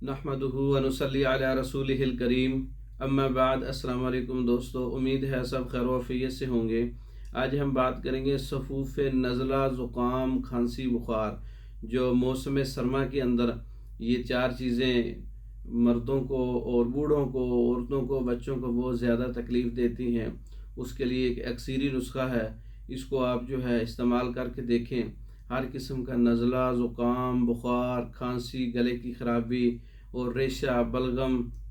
नहमदुहु व नुसल्ली अला रसूलिहिल करीम अम्मा बाद। अस्सलाम वालेकुम दोस्तों, उम्मीद है सब खैर व आफियत से होंगे। आज हम बात करेंगे सफूफ नज़ला, ज़ुकाम, खांसी, बुखार। जो मौसम सरमा के अंदर ये चार चीज़ें मर्दों को और बूढ़ों को, औरतों को, बच्चों को बहुत ज़्यादा तकलीफ़ देती हैं। उसके लिए एक एक्सीरी नुस्खा है, इसको आप जो है इस्तेमाल करके देखें। हर किस्म का नज़ला, ज़ुकाम, बुखार, खांसी, गले की ख़राबी और रेशा,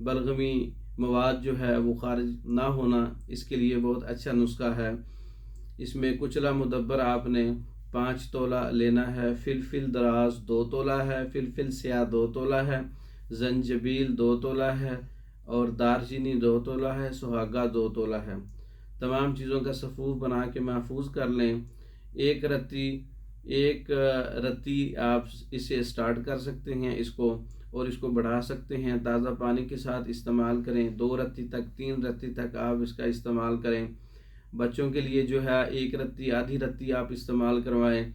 बलगमी मवाद जो है वो खारिज ना होना, इसके लिए बहुत अच्छा नुस्खा है। इसमें कुचला मुदब्बर आपने 5 तोला लेना है, फिलफिल दराज 2 तोला है, फिलफिल स्याह 2 तोला है, जंजबील 2 तोला है और दारचीनी 2 तोला है, सुहागा 2 तोला है। तमाम चीज़ों का सफ़ूफ बना के महफूज कर लें। एक रत्ती आप इसे स्टार्ट कर सकते हैं इसको, और इसको बढ़ा सकते हैं। ताज़ा पानी के साथ इस्तेमाल करें। 2 रत्ती तक, 3 रत्ती तक आप इसका इस्तेमाल करें। बच्चों के लिए जो है 1 रत्ती, आधी रत्ती आप इस्तेमाल करवाएं।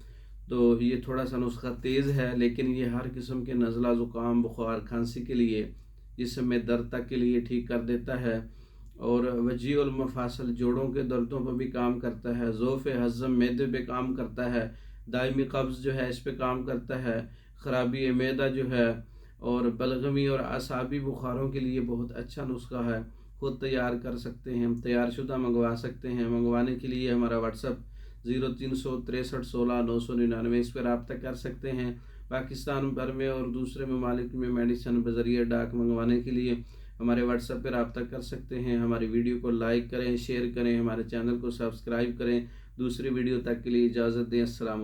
तो ये थोड़ा सा नुस्खा तेज़ है, लेकिन ये हर किस्म के नज़ला, ज़ुकाम, बुखार, खांसी के लिए, जिस्म में दर्द तक के लिए ठीक कर देता है। और वजी उल मफासल, जोड़ों के दर्दों पर भी काम करता है। ज़ोफ़ हज़म, मैदे पे काम करता है। दायमी कब्ज़ जो है इस पे काम करता है। ख़राबी मैदा जो है, और बलगमी और असाबी बुखारों के लिए बहुत अच्छा नुस्खा है। खुद तैयार कर सकते हैं, हम तैयार शुदा मंगवा सकते हैं। मंगवाने के लिए हमारा व्हाट्सअप 036316 999 इस पर रब्ता कर सकते हैं। पाकिस्तान भर में और दूसरे ममालिक में मेडिसन बज़रिए डाक मंगवाने के लिए हमारे व्हाट्सएप पर रब्ता कर सकते हैं। हमारी वीडियो को लाइक करें, शेयर करें, हमारे चैनल को सब्सक्राइब करें। दूसरी वीडियो तक के लिए इजाज़त दें। अस्सलाम वालेकुम।